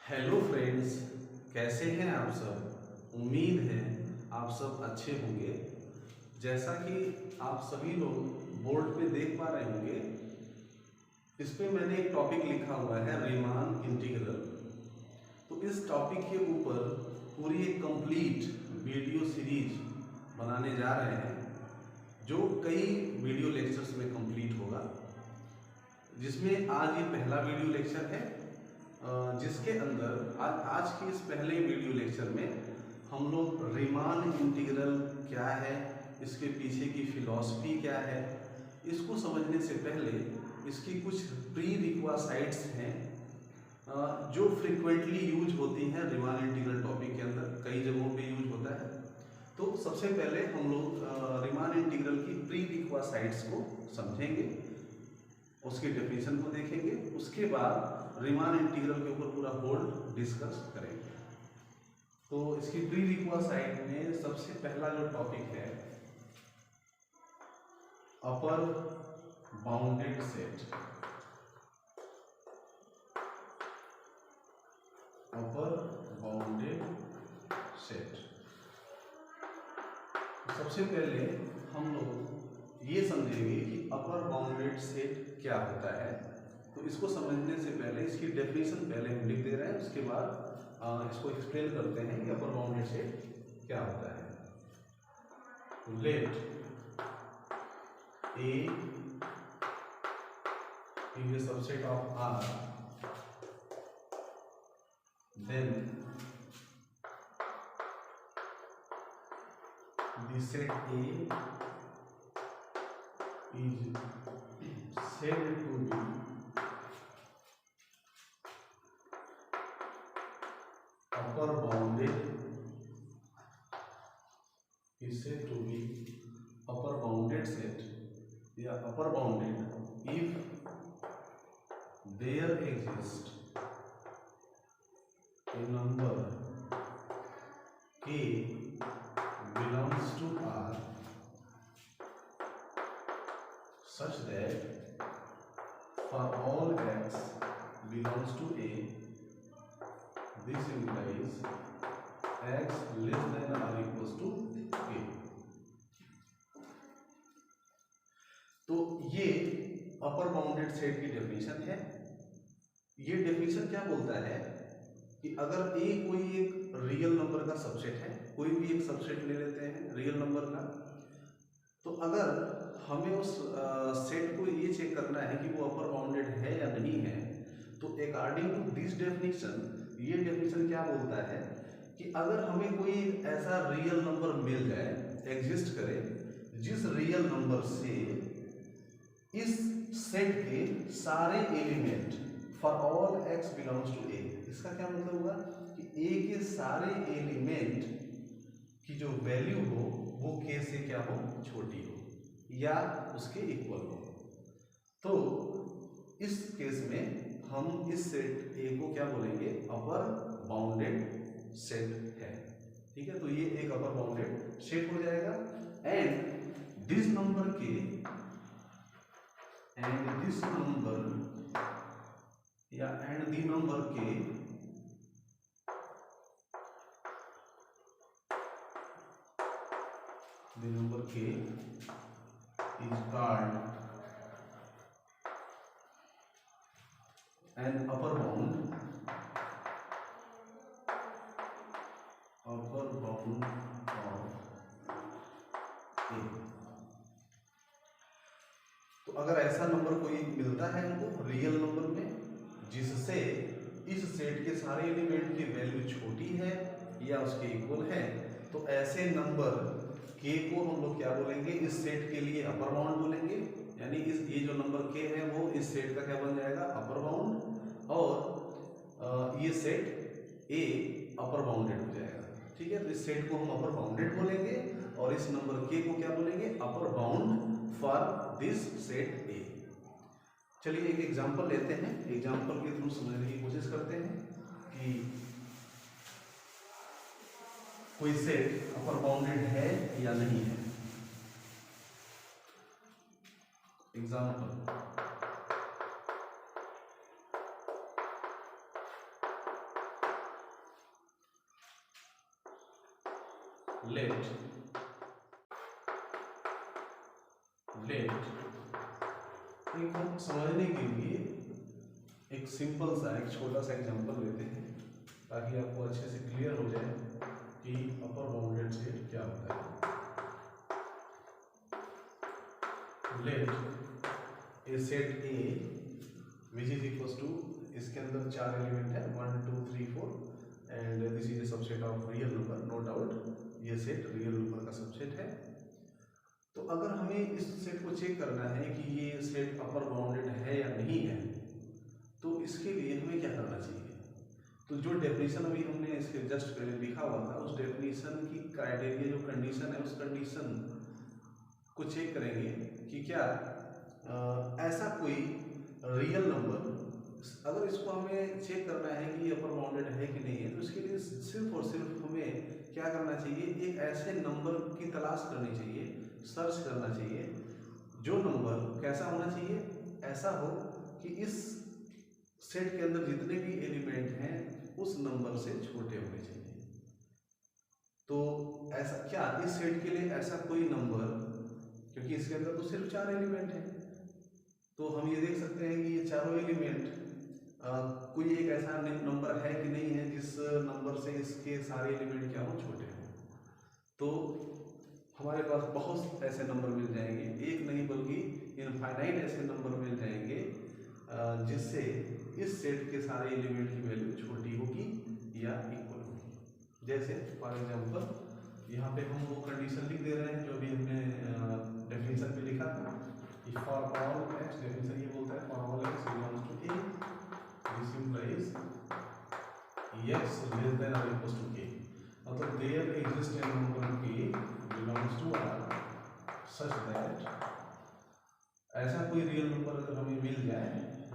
Hello friends, कैसे हैं आप सब। उम्मीद है आप सब अच्छे होंगे। जैसा कि आप सभी लोग बोर्ड पे देख पा रहे होंगे, इस पे मैंने एक टॉपिक लिखा हुआ है रीमान इंटीग्रल। तो इस टॉपिक के ऊपर पूरी एक कंप्लीट वीडियो सीरीज बनाने जा रहे हैं, जो कई वीडियो लेक्चर्स में कंप्लीट होगा, जिसमें आज ये पहला वीडियो लेक्चर है। जिसके अंदर आज के इस पहले वीडियो लेक्चर में हम लोग रीमान इंटीग्रल क्या है, इसके पीछे की फिलॉसफी क्या है, इसको समझने से पहले इसकी कुछ प्री रिक्वासाइट्स हैं जो फ्रिक्वेंटली यूज होती हैं रीमान इंटीग्रल टॉपिक के अंदर, कई जगहों पे यूज होता है। तो सबसे पहले हम लोग रीमान इंटीग्रल की प्री रिक्वासाइट्स को समझेंगे, उसकी डेफिनेशन को देखेंगे, उसके बाद रीमान इंटीग्रल के ऊपर पूरा होल्ड डिस्कस करेंगे। तो इसकी प्री रिक्वासाइट में सबसे पहला जो टॉपिक है अपर बाउंडेड सेट। अपर बाउंडेड सेट, सबसे पहले हम लोग ये समझेंगे कि अपर बाउंडेड सेट क्या होता है। तो इसको समझने से पहले इसकी डेफिनेशन पहले हम लिख दे रहे हैं, उसके बाद इसको एक्सप्लेन करते हैं कि अपर बाउंडेड सेट क्या होता है। Let A is a subset of R, then the set A is said to be upper bounded, is said to be upper bounded set या upper bounded if there exists a number k belongs to R such that for all x belongs to A, this implies x less than or equals to A। तो ये अपर bounded set की definition है। ये definition क्या बोलता है कि अगर ए कोई एक रियल नंबर का सबसेट है, कोई भी एक सबसेट ले लेते हैं रियल नंबर का, तो अगर हमें उस सेट को ये चेक करना है कि वो अपर बाउंडेड है या नहीं है, तो अकॉर्डिंग टू दिस डेफिनेशन, ये डेफिनेशन क्या बोलता है कि अगर हमें कोई ऐसा रियल नंबर मिल जाए, एग्जिस्ट करे, जिस रियल नंबर से इस सेट के सारे element for all x belongs to A, इसका क्या मतलब हुआ कि ए के सारे एलिमेंट की जो वैल्यू हो वो के से क्या हो, छोटी हो या उसके इक्वल हो। तो इस केस में हम इस सेट ए को क्या बोलेंगे, अपर बाउंडेड सेट है। ठीक है, तो ये एक अपर बाउंडेड सेट हो जाएगा। एंड दिस नंबर के and this number या and the number k is called an upper bound of A। तो अगर ऐसा नंबर कोई मिलता है हमको रियल नंबर में, जिससे इस सेट के सारे एलिमेंट की वैल्यू छोटी है या उसके इक्वल है, तो ऐसे नंबर के को हम लोग क्या बोलेंगे, इस सेट के लिए अपर बाउंड बोलेंगे। यानी इस ये जो नंबर के है वो इस सेट का क्या बन जाएगा, अपर बाउंड, और ये सेट ए अपर बाउंडेड हो जाएगा। ठीक है, तो इस सेट को हम अपर बाउंडेड बोलेंगे और इस नंबर के को क्या बोलेंगे, upper bound for this set ए। चलिए एक एग्जांपल लेते हैं, एग्जांपल के थ्रू समझने की कोशिश करते हैं कि कोई सेट अपर बाउंडेड है या नहीं है। एग्जांपल, लेट एक हम समझने के लिए एक सिंपल सा एक छोटा सा एग्जांपल लेते हैं ताकि आपको अच्छे से क्लियर हो जाए कि अपर बाउंडेड सेट क्या होता है। Let A set A which is equal to, इसके अंदर 4 एलिमेंट है 1 2 3 4 and this is a subset of real number, no doubt ये सेट रियल नंबर का सबसेट है। तो अगर हमें इस सेट को चेक करना है कि ये सेट अपर बाउंडेड है या नहीं है, तो इसके लिए हमें क्या करना चाहिए? तो जो डेफिनेशन अभी हमने इसके जस्ट पहले लिखा हुआ था, उस डेफिनेशन की क्राइटेरिया जो कंडीशन है, उस कंडीशन को चेक करेंगे कि क्या ऐसा कोई रियल नंबर, अगर इसको हमें चेक करना है कि ये अपर बाउंडेड है कि नहीं है, तो इसके लिए सिर्फ और सिर्फ हमें क्या करना चाहिए, एक ऐसे नंबर की तलाश करनी चाहिए, सर्च करना चाहिए जो नंबर कैसा होना चाहिए, ऐसा हो कि इस सेट के अंदर जितने भी एलिमेंट हैं उस नंबर से छोटे होने चाहिए। तो ऐसा क्या इस सेट के लिए ऐसा कोई नंबर, क्योंकि इसके अंदर तो सिर्फ 4 एलिमेंट हैं, तो हम ये देख सकते हैं कि ये चारों एलिमेंट कोई एक ऐसा नंबर है कि नहीं है जिस नंबर से इसके सारे एलिमेंट क्या हो, छोटे हों। तो हमारे पास बहुत ऐसे नंबर मिल जाएंगे, एक नहीं बल्कि इनफाइनाइट ऐसे नंबर मिल जाएंगे जिससे इस सेट के सारे एलिमेंट की वैल्यू छोटी होगी या इक्वल होगी। जैसे फॉर एग्जांपल यहाँ पे हम वो कंडीशन लिख दे रहे हैं जो अभी हमने डेफिनेशन में लिखा था कि फॉर ऑल एक्स, डेफिनेशन ये बोलता है for all x belongs to A, this implies x less than और इक्वल टू के, मतलब there exist a number k belongs to R such that ऐसा कोई रियल नंबर अगर हमें मिल जाए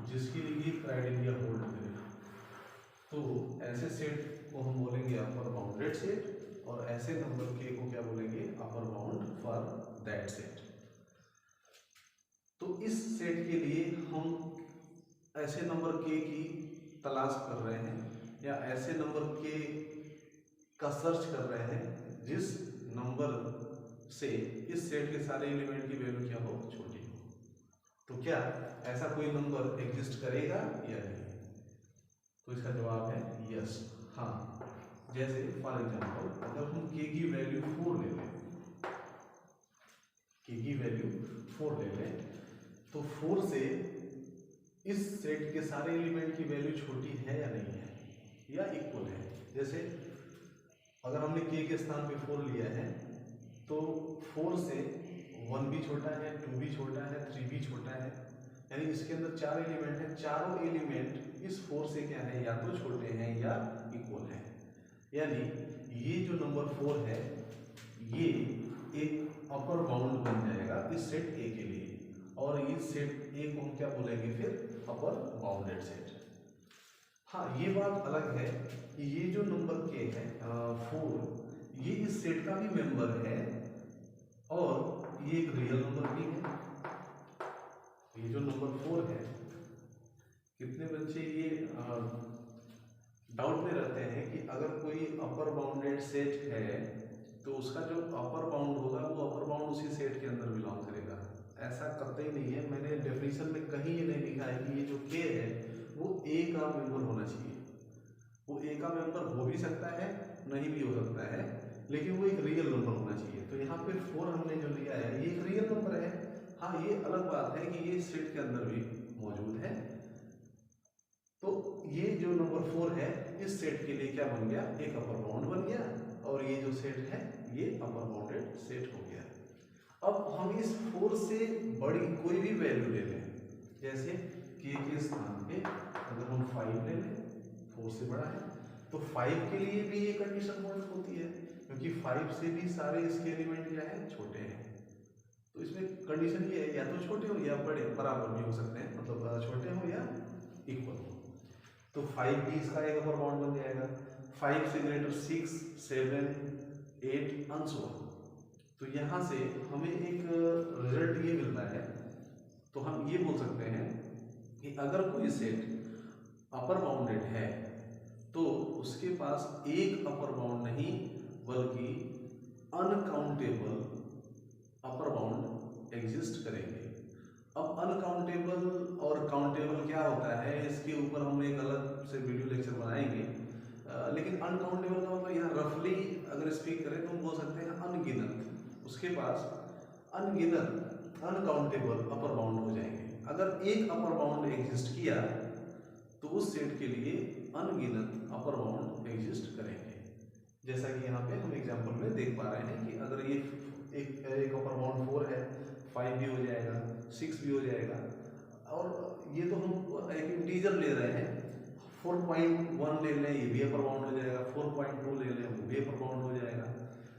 जिसके लिए क्राइटेरिया होल्ड करे, तो ऐसे सेट को हम बोलेंगे अपर बाउंडेड सेट, और ऐसे नंबर के को क्या बोलेंगे, upper bound for that set. तो इस सेट के लिए हम ऐसे नंबर के की तलाश कर रहे हैं या ऐसे नंबर के का सर्च कर रहे हैं जिस नंबर से इस सेट के सारे एलिमेंट की वैल्यू क्या हो, छोटी हो। तो क्या ऐसा कोई नंबर एग्जिस्ट करेगा या नहीं? तो इसका जवाब है यस, हाँ। जैसे फॉर एग्जांपल अगर हम k की वैल्यू 4 ले लें, k की वैल्यू 4 ले लें, तो 4 से इस सेट के सारे एलिमेंट की वैल्यू छोटी है या नहीं है, या इक्वल है। जैसे अगर हमने k के स्थान पे 4 लिया है, तो 4 से 1 भी छोटा है, 2 भी छोटा है, 3 भी छोटा है, यानी इसके अंदर 4 एलिमेंट हैं, चारों एलिमेंट इस 4 से क्या है, या तो छोटे हैं या इक्वल है। यानी ये जो नंबर 4 है ये एक अपर बाउंड बन जाएगा इस सेट ए के लिए, और इस सेट ए को हम क्या बोलेंगे फिर, अपर बाउंडेड सेट। हाँ, ये बात अलग है कि ये जो नंबर के है 4, ये इस सेट का भी मेंबर है और ये एक रियल नंबर भी है। ये जो नंबर 4 है, कितने बच्चे ये डाउट में रहते हैं कि अगर कोई अपर बाउंडेड सेट है तो उसका जो अपर बाउंड होगा वो अपर बाउंड उसी सेट के अंदर बिलोंग करेगा। ऐसा कतई नहीं है, मैंने डेफिनेशन में कहीं ये नहीं लिखा है कि ये जो के है वो ए का मेंबर होना चाहिए। वो ए का मेंबर हो भी सकता है, नहीं भी हो सकता है, लेकिन वो एक रियल नंबर होना चाहिए। तो यहाँ पे 4 हमने जो लिया है ये एक रियल नंबर है। हाँ, ये अलग बात है कि ये सेट के अंदर भी मौजूद है। तो ये जो नंबर 4 है इस सेट के लिए क्या बन गया, एक अपर बाउंड बन गया, और ये जो सेट है ये अपर बाउंडेड सेट हो गया। अब हम इस 4 से बड़ी कोई भी वैल्यू ले लें, जैसे के स्थान पे अगर हम 5 ले लें, 4 से बड़ा है, तो 5 के लिए भी ये कंडीशन होल्ड होती है, क्योंकि 5 से भी सारे इसके एलिमेंट क्या है, छोटे हैं। तो इसमें कंडीशन ये है, या तो छोटे हो या बड़े, बराबर भी हो सकते हैं, मतलब छोटे हो या इक्वल हो। तो 5 भी इसका एक अपर बाउंड बन जाएगा। 5 से ग्रेटर 6, 7, 8 एंड सो ऑन। तो यहाँ से हमें एक रिजल्ट ये मिलता है। तो हम ये बोल सकते हैं कि अगर कोई सेट अपर बाउंडेड है तो उसके पास एक अपर बाउंड नहीं बल्कि अनकाउंटेबल अपर बाउंड एग्जिस्ट करेंगे। अब अनकाउंटेबल और काउंटेबल क्या होता है, इसके ऊपर हम एक अलग से वीडियो लेक्चर बनाएंगे। लेकिन अनकाउंटेबल का मतलब यहाँ रफली अगर स्पीक करें तो हम बोल सकते हैं अनगिनत। उसके पास अनगिनत अनकाउंटेबल अपर बाउंड हो जाएंगे। अगर एक अपर बाउंड एग्जिस्ट किया तो उस सेट के लिए अनगिनत अपर बाउंड एग्जिस्ट करेंगे। जैसा कि यहाँ पे हम एग्जांपल में देख पा रहे हैं कि अगर ये एक अपर बाउंड 4 है, 5 भी हो जाएगा, 6 भी हो जाएगा। और ये तो हम एक इंटीजर ले रहे हैं, 4.1 ले लें, ये भी अपर बाउंड हो जाएगा, 4.2 ले लें, वो भी अपर बाउंड हो जाएगा।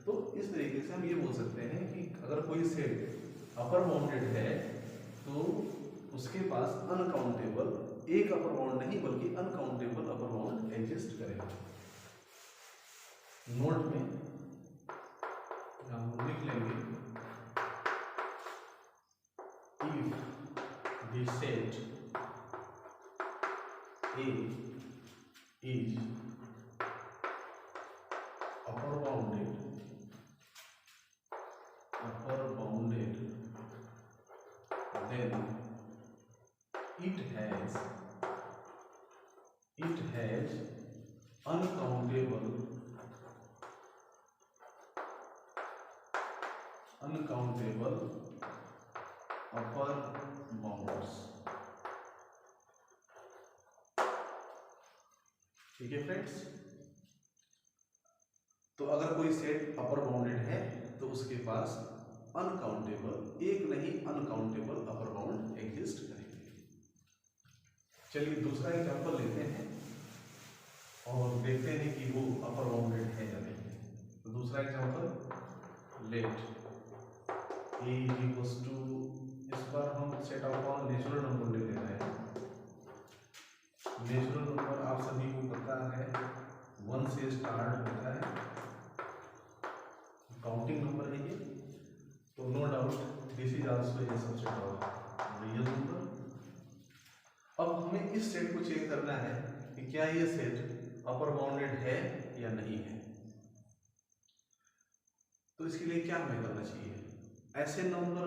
तो इस तरीके से हम ये बोल सकते हैं कि अगर कोई सेट अपर बाउंडेड है तो उसके पास अनकाउंटेबल, एक अपर बाउंड नहीं बल्कि अनकाउंटेबल अपर बाउंड एग्जिस्ट करेगा। नोट में हम लिख लेंगे, if the set A is upper bounded, then it has uncountable upper bounds। ठीक है फ्रेंड्स, तो अगर कोई सेट अपर बाउंडेड है तो उसके पास अनकाउंटेबल, एक नहीं अनकाउंटेबल अपर बाउंड एग्जिस्ट करेंगे। चलिए दूसरा एग्जांपल लेते हैं और देखते हैं कि वो अपर बाउंडेड है या नहीं। तो दूसरा example, let a equals to, इस बार हम सेट ऑफ नेचुरल नंबर ले रहे हैं। नेचुरल नंबर आप सभी को पता है 1 से स्टार्ट होता है, काउंटिंग नंबर है ये, तो no doubt this is also a subset of real number. अब हमें इस सेट को चेक करना है कि क्या ये सेट अपर बाउंडेड है या नहीं है। तो इसके लिए क्या हमें करना चाहिए, ऐसे नंबर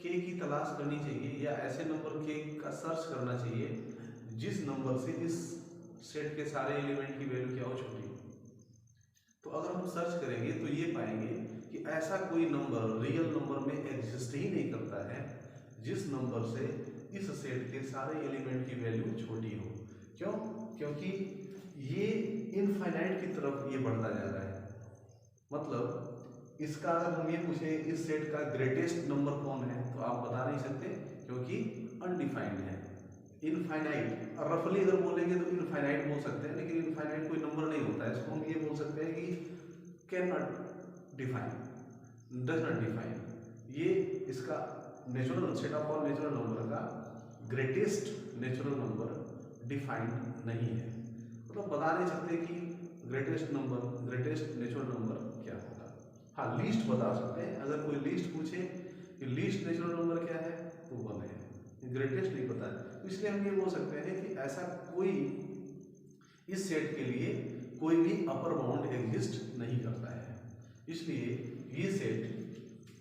के की तलाश करनी चाहिए या ऐसे नंबर के का सर्च करना चाहिए जिस नंबर से इस सेट के सारे एलिमेंट की वैल्यू क्या हो, छोटी हो। तो अगर हम सर्च करेंगे तो ये पाएंगे कि ऐसा कोई नंबर रियल नंबर में एग्जिस्ट ही नहीं करता है जिस नंबर से इस सेट के सारे एलिमेंट की वैल्यू छोटी हो। क्यों? क्योंकि ये इनफाइनाइट की तरफ ये बढ़ता जा रहा है। मतलब इसका अगर हम ये पूछें इस सेट का ग्रेटेस्ट नंबर कौन है तो आप बता नहीं सकते, क्योंकि अनडिफाइंड है, इनफाइनाइट। और रफली अगर बोलेंगे तो इनफाइनाइट बोल सकते हैं, लेकिन इनफाइनाइट कोई नंबर नहीं होता है। इसको हम ये बोल सकते हैं कि can not define, does not define. ये इसका natural set of all natural number का ग्रेटेस्ट नेचुरल नंबर डिफाइंड नहीं है। मतलब बता नहीं सकते कि greatest number, greatest natural number क्या होगा। हाँ, लीस्ट बता सकते हैं। अगर कोई लीस्ट पूछे कि लीस्ट नेचुरल नंबर क्या है तो 1 है, ग्रेटेस्ट नहीं पता है। इसलिए हम ये बोल सकते हैं कि ऐसा कोई इस सेट के लिए कोई भी अपर बाउंड एग्जिस्ट नहीं करता है, इसलिए ये सेट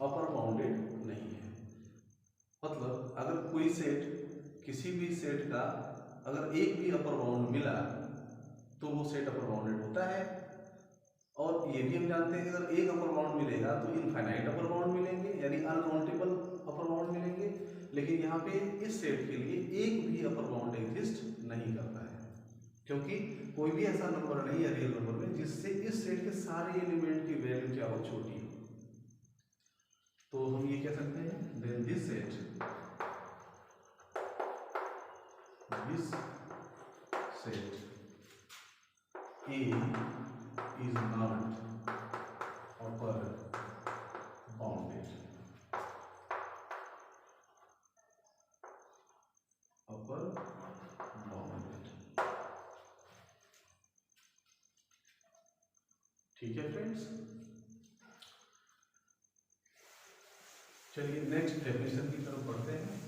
अपर बाउंडेड नहीं है। मतलब अगर कोई सेट, किसी भी सेट का अगर एक भी अपर बाउंड मिला तो वो सेट अपर बाउंडेड होता है। और ये भी हम जानते हैं कि अगर एक अपर बाउंड मिलेगा तो इनफाइनाइट अपर बाउंड मिलेंगे, यानी अनकाउंटेबल अपर बाउंड मिलेंगे। लेकिन यहाँ पे इस सेट के लिए एक भी अपर बाउंड एग्जिस्ट नहीं करता है, क्योंकि कोई भी ऐसा नंबर नहीं है रियल नंबर में जिससे इस सेट के सारे एलिमेंट की वैल्यू क्या हो, छोटी हो। तो हम ये कह सकते हैं then this set A is not upper bounded, upper bounded। ठीक है फ्रेंड्स, चलिए नेक्स्ट डेफिनेशन की तरफ बढ़ते हैं।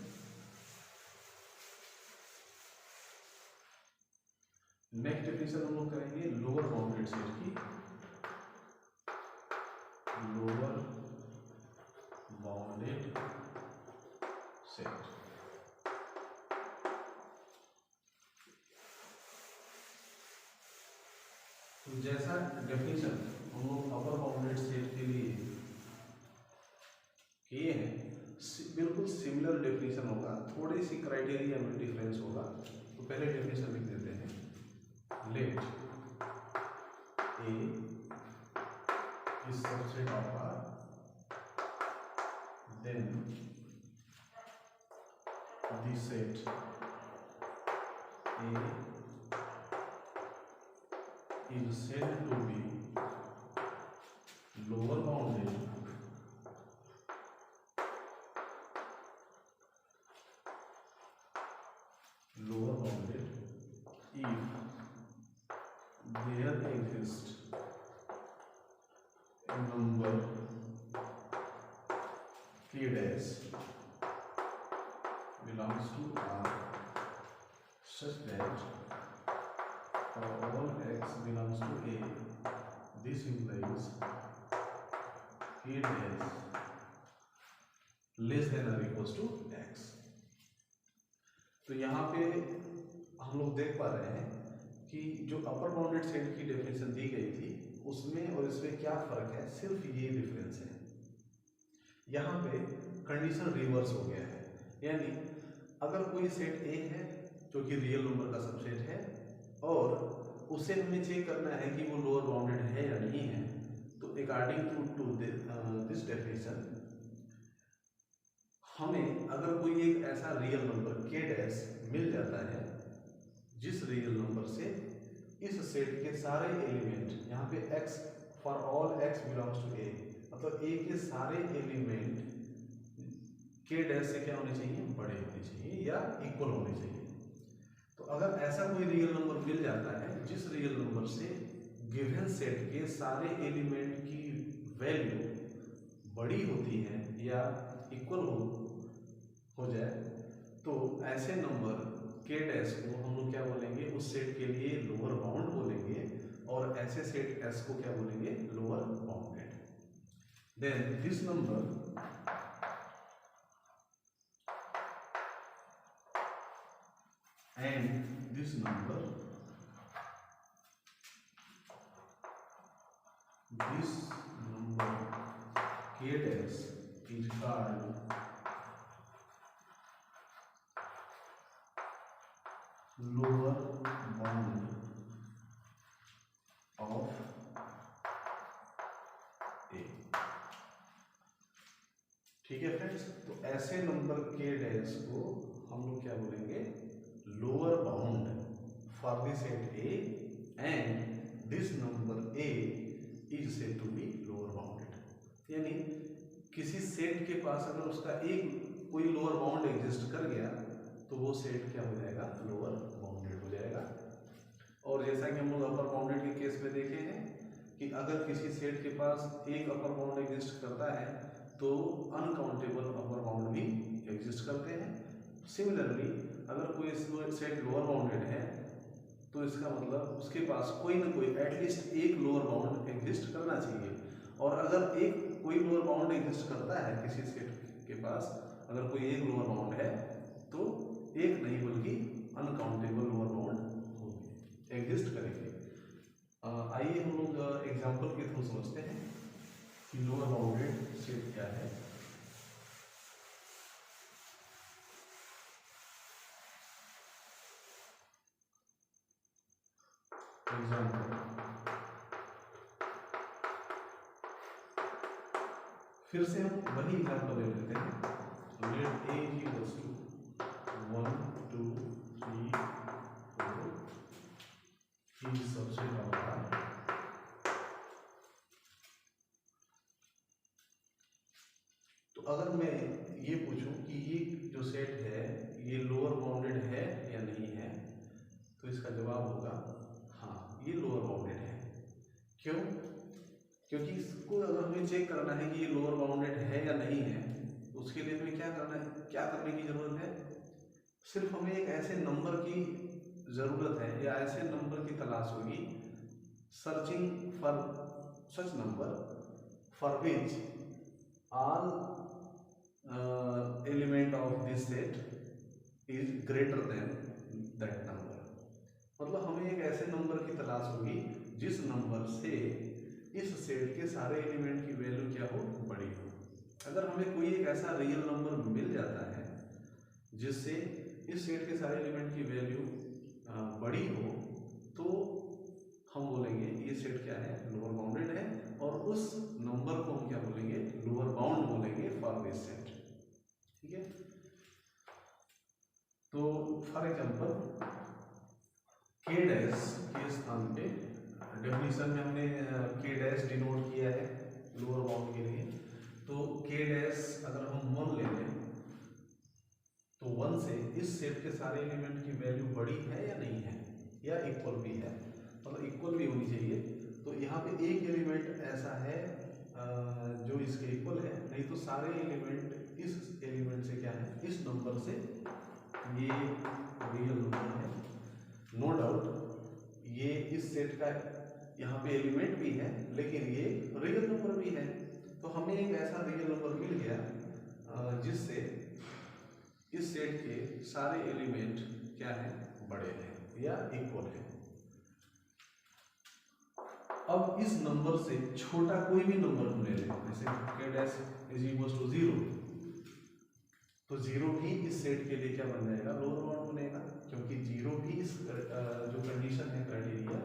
नेक्स्ट डेफिनेशन हम लोग करेंगे लोअर बाउंडेड सेट की। लोअर जैसा डेफिनेशन हम लोग अपर बाउंडेड सेट के लिए किए हैं, बिल्कुल सिमिलर डेफिनेशन होगा, थोड़ी सी क्राइटेरिया में डिफरेंस होगा। तो पहले डेफिनेशन लिख देते हैं, let A is subset of R, then the set A is said to be lower bounded if there exists a number k dash belongs to R such that for all x belongs to A, this implies k dash less than or equals to x। तो यहाँ पे हम लोग देख पा रहे हैं कि जो अपर बाउंडेड सेट की डेफिनेशन दी गई थी उसमें और इसमें क्या फर्क है, सिर्फ ये डिफरेंस है। यहाँ पे कंडीशन रिवर्स हो गया है, यानी अगर कोई सेट ए है जो कि रियल नंबर का सबसेट है और उसे हमें चेक करना है कि वो लोअर बाउंडेड है या नहीं है, तो अकॉर्डिंग टू दिस डेफिनेशन हमें अगर कोई एक ऐसा रियल नंबर के डैश मिल जाता है जिस रियल नंबर से इस सेट के सारे एलिमेंट, यहाँ पे x for all x belongs to a, मतलब a के सारे एलिमेंट के डैश से क्या होने चाहिए, बड़े होने चाहिए या इक्वल होने चाहिए। तो अगर ऐसा कोई रियल नंबर मिल जाता है जिस रियल नंबर से गिवन सेट के सारे एलिमेंट की वैल्यू बड़ी होती है या इक्वल हो जाए, तो ऐसे नंबर के डैश को हम लोग क्या बोलेंगे, उस सेट के लिए लोअर बाउंड बोलेंगे, और ऐसे सेट एस को क्या बोलेंगे, lower bounded. Then this number and this number k dash is called lower bound of A। ठीक है फ्रेंड्स, तो ऐसे नंबर के डैश को हम लोग क्या बोलेंगे, lower bound for the set A, and this number A is said to be lower bounded. यानी किसी सेट के पास अगर उसका एक कोई लोअर बाउंड एग्जिस्ट कर गया तो वो सेट क्या हो जाएगा, लोअर बाउंडेड हो जाएगा। और जैसा कि हम लोग अपर बाउंडेड के केस में देखे हैं कि अगर किसी सेट के पास एक अपर बाउंड एग्जिस्ट करता है तो अनकाउंटेबल अपर बाउंड भी एग्जिस्ट करते हैं। सिमिलरली अगर कोई सेट लोअर बाउंडेड है तो इसका मतलब उसके पास कोई ना कोई एटलीस्ट एक लोअर बाउंड एग्जिस्ट करना चाहिए, और अगर एक कोई लोअर बाउंड एग्जिस्ट करता है किसी सेट के पास, अगर कोई एक लोअर बाउंड है तो एक नहीं बल्कि अनकाउंटेबल लोअर बाउंड एग्जिस्ट करेंगे। आइए हम लोग एग्जांपल के थ्रू समझते हैं कि लोअर बाउंडेड सेट क्या है। एग्जांपल, फिर से हम वही एग्जांपल ले लेते हैं। Let a equals to 1 2 3 4 is subset of R। तो अगर मैं ये पूछूं कि ये जो सेट है ये लोअर बाउंडेड है या नहीं है, तो इसका जवाब होगा हाँ, ये लोअर बाउंडेड है। क्यों? क्योंकि इसको अगर हमें चेक करना है कि ये लोअर बाउंडेड है या नहीं है, उसके लिए हमें क्या करना है, क्या करने की जरूरत है, सिर्फ हमें एक ऐसे नंबर की जरूरत है या ऐसे नंबर की तलाश होगी, searching for such number for which all element of this set is greater than that number. मतलब हमें एक ऐसे नंबर की तलाश होगी जिस नंबर से इस सेट के सारे एलिमेंट की वैल्यू क्या हो, बड़ी हो। अगर हमें कोई एक ऐसा रियल नंबर मिल जाता है जिससे इस सेट के सारे एलिमेंट की वैल्यू बड़ी हो, तो हम बोलेंगे ये सेट क्या है, लोअर बाउंडेड है, और उस नंबर को हम क्या बोलेंगे, लोअर बाउंड बोलेंगे फॉर दिस सेट। ठीक है, तो फॉर एग्जांपल के डैश के स्थान पे डेफिनेशन में हमने के डैश डिनोट किया है लोअर बाउंड के लिए। तो के डैश अगर हम 1 ले लें तो 1 से इस सेट के सारे एलिमेंट की वैल्यू बड़ी है या नहीं है, या इक्वल भी है, मतलब इक्वल भी होनी चाहिए। तो यहाँ पे एक एलिमेंट ऐसा है जो इसके इक्वल है, नहीं तो सारे एलिमेंट इस एलिमेंट से क्या है, इस नंबर से, ये रियल नंबर है, नो डाउट ये इस सेट का यहाँ पे एलिमेंट भी है, लेकिन ये रियल नंबर भी है। तो हमें एक ऐसा रियल नंबर मिल गया जिससे इस सेट के सारे एलिमेंट क्या है, बड़े हैं या इक्वल है। अब इस नंबर से छोटा कोई भी नंबर हम ले लें, जैसे k dash is equal to 0, तो 0 भी इस सेट के लिए क्या बन जाएगा, लोअर बाउंड बनेगा, क्योंकि 0 भी इस जो कंडीशन है, क्राइटेरिया,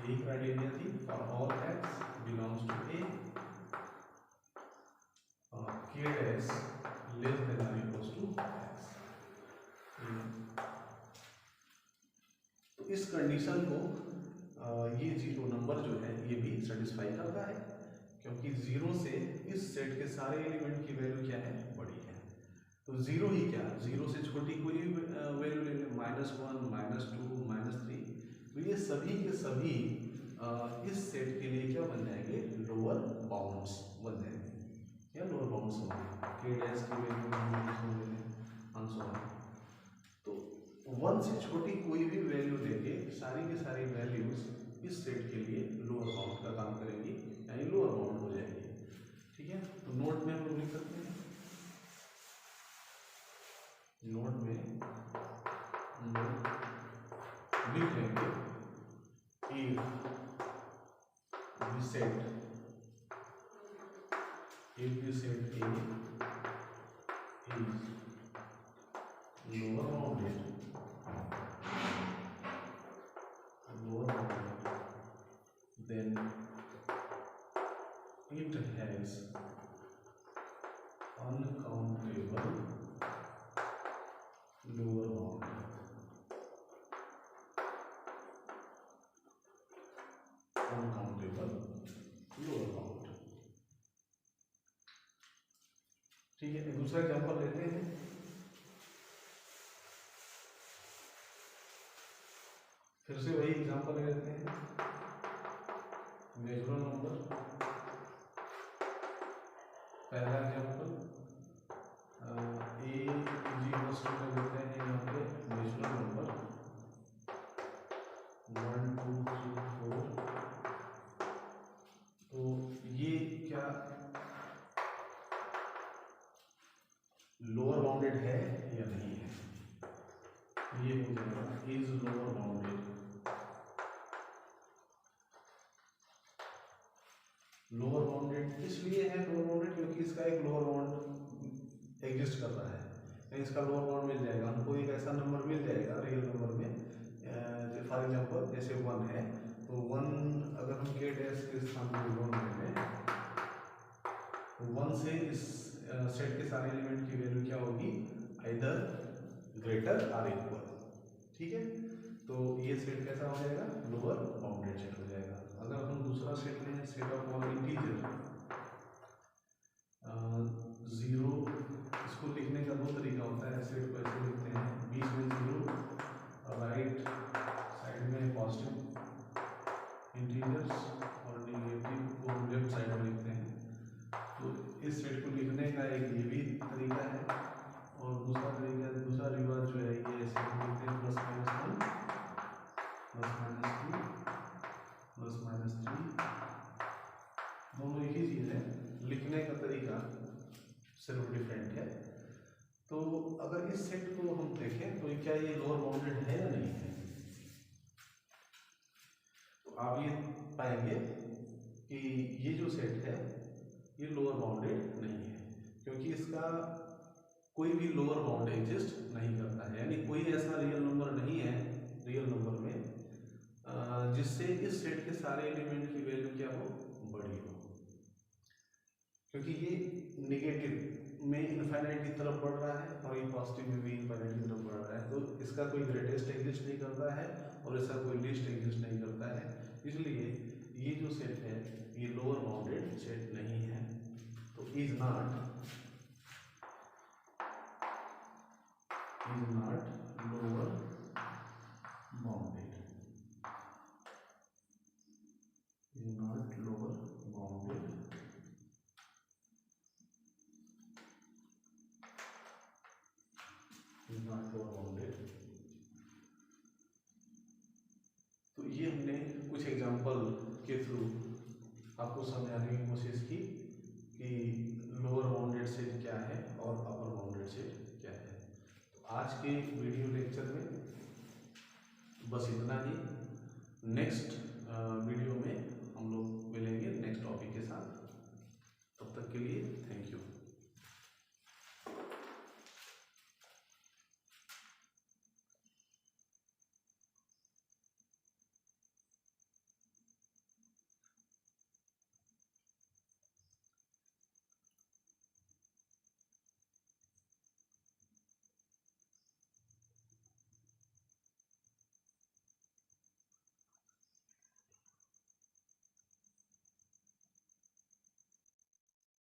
यही क्राइटेरिया थी, for all x belongs to a, k dash less than और इक्वल टू x। तो इस कंडीशन को ये 0 नंबर जो है ये भी सेटिस्फाई करता है, क्योंकि 0 से इस सेट के सारे एलिमेंट की वैल्यू क्या है, बड़ी है। तो 0 ही क्या, 0 से छोटी कोई वैल्यू ले लें, -1, -2, -3, तो ये सभी के सभी इस सेट के लिए क्या बन जाएंगे, लोअर बाउंड्स बन जाएंगे या लोअर बाउंड्स होंगे। के डैश की वैल्यू ले लें, तो 1 से छोटी कोई भी वैल्यू लेके सारी की सारी वैल्यूज इस सेट के लिए लोअर बाउंड का काम करेंगी, यानी लोअर बाउंड हो जाएगी। ठीक है, तो नोट में हम लोग लिख सकते हैं, नोट में लिख लेंगे if we set A is lower bounded, then it has uncountable lower bound. Uncountable lower bound. ठीक है, दूसरा एग्जांपल लेते हैं। फिर से वही एग्जांपल ले लेते हैं, नेचुरल नंबर। पहला एग्जांपल ए जी बस में लेते हैं, यहाँ पे नेचुरल नंबर 1 2 3 4। तो ये क्या लोअर बाउंडेड है या नहीं है, ये हो जाएगा is lower bounded. Lower bounded इसलिए है लोअर बाउंडेड क्योंकि इसका एक लोअर बाउंड एग्जिस्ट कर रहा है, इसका लोअर बाउंड मिल जाएगा हमको, एक ऐसा नंबर मिल जाएगा रियल नंबर में, फॉर एग्जांपल जैसे 1 है, तो 1 अगर हम के डैश के स्थान पर 1 ले लें, तो 1 से इस सेट के सारे एलिमेंट की वैल्यू क्या होगी, आइदर ग्रेटर और इक्वल। ठीक है, तो ये सेट कैसा हो जाएगा, लोअर बाउंडेड सेट हो जाएगा। अगर हम दूसरा सेट लें, सेट ऑफ ऑल इंटीजर 0, इसको लिखने का 2 तरीका होता है, सेट को ऐसे लिखते हैं, बीच में 0, राइट साइड में पॉजिटिव इंटीजर्स और नेगेटिव को लेफ्ट साइड में लिखते हैं। तो इस सेट को लिखने का एक ये भी तरीका है, और दूसरा तरीका, दूसरा रिवाज जो है ये ऐसे लिखते हैं, +-1 +-2 +-3, दोनों एक ही चीज़ है, लिखने का तरीका सिर्फ डिफरेंट है। तो अगर इस सेट को हम देखें तो क्या ये लोअर बाउंडेड है या नहीं है, तो आप ये पाएंगे कि ये जो सेट है ये लोअर बाउंडेड नहीं है, क्योंकि इसका कोई भी लोअर बाउंड एग्जिस्ट नहीं करता है, यानी कोई ऐसा रियल नंबर नहीं है रियल नंबर में जिससे इस सेट के सारे एलिमेंट की वैल्यू क्या हो, बड़ी हो, क्योंकि ये नेगेटिव में इनफाइनाइट की तरफ बढ़ रहा है और ये पॉजिटिव में भी इनफाइनाइट की तरफ बढ़ रहा है, तो इसका कोई ग्रेटेस्ट एग्जिस्ट नहीं करता है और इसका कोई लीस्ट एग्जिस्ट नहीं करता है, इसलिए ये जो सेट है ये लोअर बाउंडेड सेट नहीं है, तो is not lower bounded, is not lower bounded, is not lower bounded. तो ये हमने कुछ एग्जांपल के थ्रू आपको समझाने की कोशिश की कि लोअर बाउंडेड सेट क्या है और अपर बाउंडेड सेट क्या है। तो आज के वीडियो लेक्चर में बस इतना ही। Next video